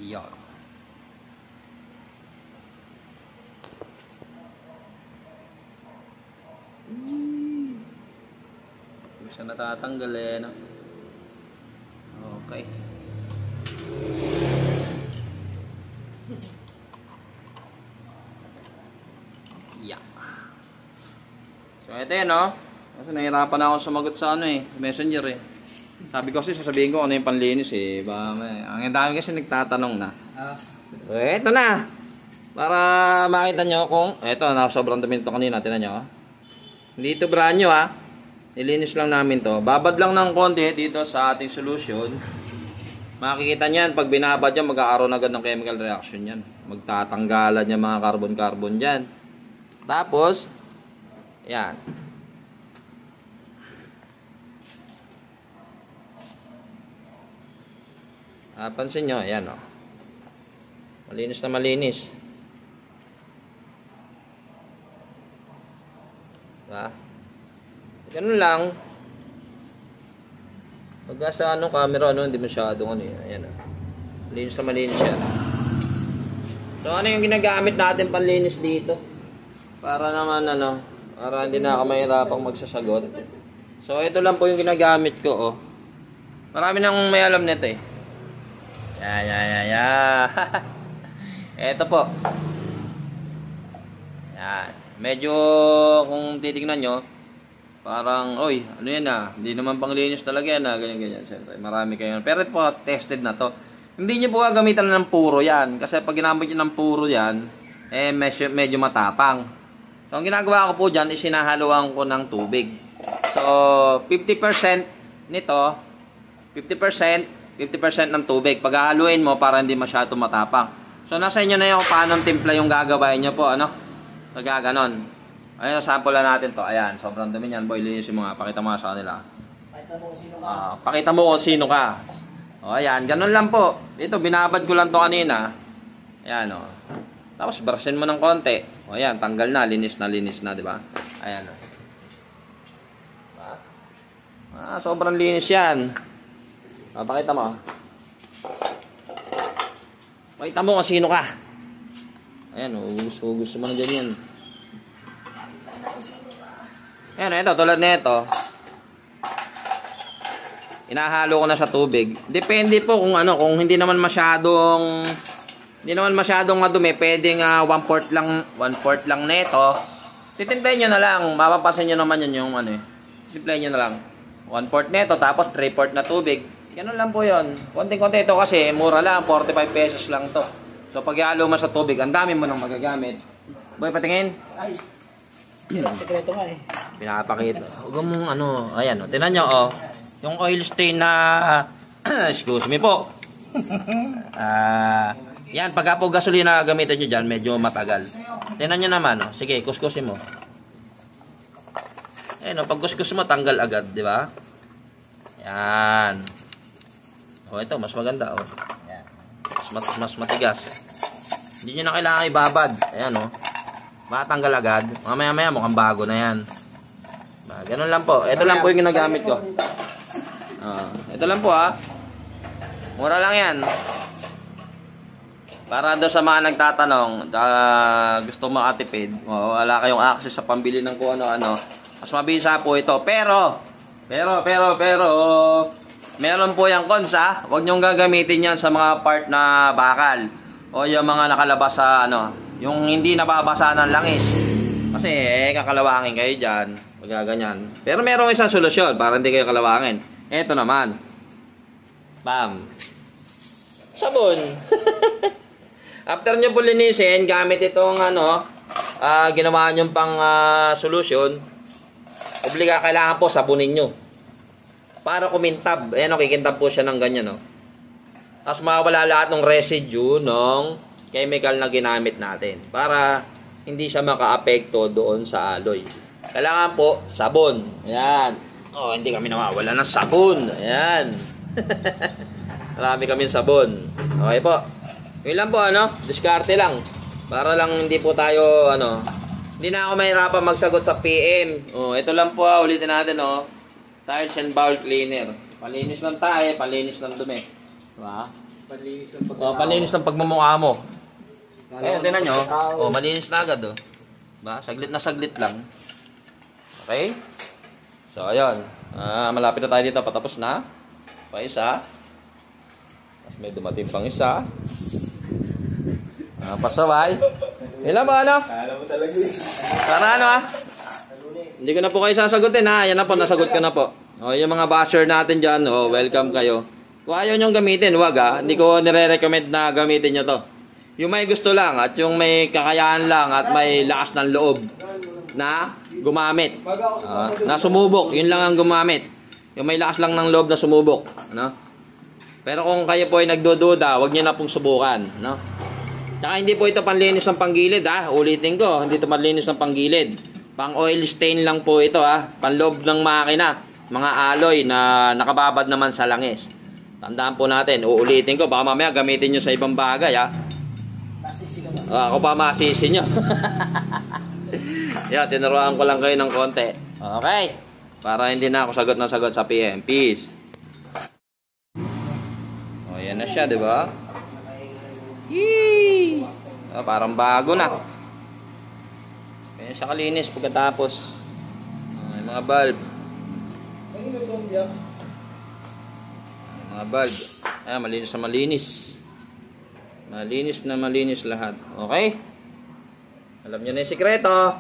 Yan. Hindi siya natatanggal eh, no? Okay. Yeah. So ito yan, no? Kasi nahirapan ako sumagot sa ano eh, messenger eh. Sabi ko kasi sasabihin ko ano yung panlinis eh. Ang dami kasi nagtatanong na. Ito na. Para makita nyo kung ito, sobrang dumi nito kanina, tinan nyo. Hindi ito brand new ha. Nilinis lang namin to. Babad lang ng konti dito sa ating solution. Makikita nyo yan, pag binabad yan, mag-aaroon agad ng chemical reaction yan. Magtatanggalan yung mga carbon-carbon dyan. Tapos, yan. Pansin nyo, ayan o. Malinis na malinis. Diba? Ganun lang. Pag sa anong camera, hindi masyadong ano eh. Ayan o. Malinis na malinis yan. So, ano yung ginagamit natin panlinis dito? Para naman ano, para hindi na ako mahirapang magsasagot. So, ito lang po yung ginagamit ko, oh. Marami nang may alam nito eh. Yan. Ito po. Yan. Medyo, kung titignan nyo, parang, oy, ano yan ah, hindi naman panglinis talaga yan ah, ganyan. Siyempre, marami kayo. Pero ito po, tested na to. Hindi nyo po gagamitan ng puro yan. Kasi pag ginamit nyo ng puro yan, eh, medyo matapang. So, ang ginagawa ko po dyan, is sinahaluan ko ng tubig. So, 50% nito, 50% ng tubig. Paghahaluin mo para hindi masyado matapang. So, nasa inyo na yung paano timpla yung gagawin nyo po, ano? Pagkaganon. Ayun, sample na natin to. Ayan, sobrang dumi yan. Boy, linisin mo nga. Pakita mo nga sa kanila. Pakita mo kung sino ka. Pakita mo kung sino ka. O, ayan. Ganun lang po. Ito, binabad ko lang to kanina. Ayan, o. Tapos, brushin mo ng konti. O, ayan. Tanggal na. Linis na, di ba? Ayan, o. Sobrang linis yan. O, pakita mo. Pakita mo kung sino ka. Ayan, o. Gusto mo na dyan yan. Ayan, ito, tulad nito. Inahalo ko na sa tubig. Depende po kung ano, kung hindi naman masyadong madumi, pwedeng 1/4 lang nito. Titimplahin nyo na lang. Mapapasin nyo naman yun yung ano eh. Titimplahin nyo na lang. 1/4 nito, tapos 3/4 na tubig. Ganun lang po yun. Konting-konti ito kasi, mura lang. 45 pesos lang to. So, pag ihalo mo sa tubig, ang dami mo nang magagamit. Boy, patingin. Ay, sekreto nga eh. Pinapakita. Huwag mong ano, ayan, oh. Tingnan nyo, oh. Yung oil stain na, excuse me po. Yan, pagka po gasolina gamitin nyo dyan, medyo matagal. Tingnan nyo naman, oh. Sige, kuskusin mo. Ayan, oh, pag kuskus mo, tanggal agad, di ba? Yan. Oh, ito, mas maganda, oh. Mas matigas. Hindi nyo na kailangan ibabad. Ayan, oh. Matanggal agad. Mamaya-maya, mukhang bago na yan. Ganun lang po. Ito lang po yung ginagamit ko. Ito lang po ha. Mura lang yan. Para doon sa mga nagtatanong, gusto makatipid, wala kayong access sa pambili ng kung ano-ano, mas mabisa po ito. Pero, meron po yung cons ha. Huwag nyong gagamitin yan sa mga part na bakal. O yung mga nakalabas sa ano, yung hindi nababasa ng langis. Kasi kakalawangin kayo dyan. Magaganyan. Pero meron isang solusyon para hindi kayo kalawangin. Ito naman. Bam. Sabon. After nyo po linisin, gamit itong ano, ginawa nyo pang solusyon, kailangan po sabunin nyo. Para kumintab. Ayan o, kikintab po siya ng ganyan o. Tapos mawala lahat ng residue ng chemical na ginamit natin. Para hindi siya maka-apekto doon sa alloy. Kailangan po, sabon. Ayan. Oh, hindi kami nawawala ng sabon. Ayan. Marami kami sabon. Okay po. Yun lang po, ano? Diskarte lang. Para lang hindi po tayo, ano, hindi na ako mahirapan magsagot sa PM. Oh, ito lang po, ulitin natin, oh. Tiles and bowl cleaner. Palinis ng tae, palinis ng dumi. Diba? Panlinis ng Oh, panlinis ng pagmumukha mo. Ayun, tinan nyo. Oh, malinis na agad, oh. Ba? Saglit na saglit lang. Okay? So, ayun. Malapit na tayo dito. Patapos na. Pa isa. Tapos may dumating pang isa. Pasaway. Ilan ba, ano? Alam mo talaga yun. Para ano, Hindi ko na po kayo sasagutin, ha? Yan na po, nasagot ko na po. O, yung mga basher natin dyan, welcome kayo. Kung ayaw nyong gamitin, wag, ha? Hindi ko nire-recommend na gamitin nyo to. Yung may gusto lang, at yung may kakayahan lang, at may lakas ng loob na gumamit. Na sumubok, yun lang ang gumamit. Yung may lakas lang ng loob na sumubok. Ano? Pero kung kayo po ay nagdududa, wag nyo na pong subukan. No? Tsaka hindi po ito panlinis ng panggilid, ha? Ulitin ko, hindi ito panlinis ng panggilid. Pang oil stain lang po ito, ha? Panloob ng makina. Mga alloy na nakababad naman sa langis. Tandaan po natin, uulitin ko, baka mamaya gamitin nyo sa ibang bagay, ha? Masisi ka ba? Ako pa masisi nyo. Yan, tinuruan ko lang kayo ng konti. Okay. Para hindi na ako sagot na sagot sa PM. Peace. O, yan na siya, di ba? Yee! Parang bago na. Kaya siya kalinis pagkatapos. Yung mga bulb. Mga bulb. Ayan, malinis na malinis. Malinis na malinis lahat. Okay? Alam nyo na yung sikreto.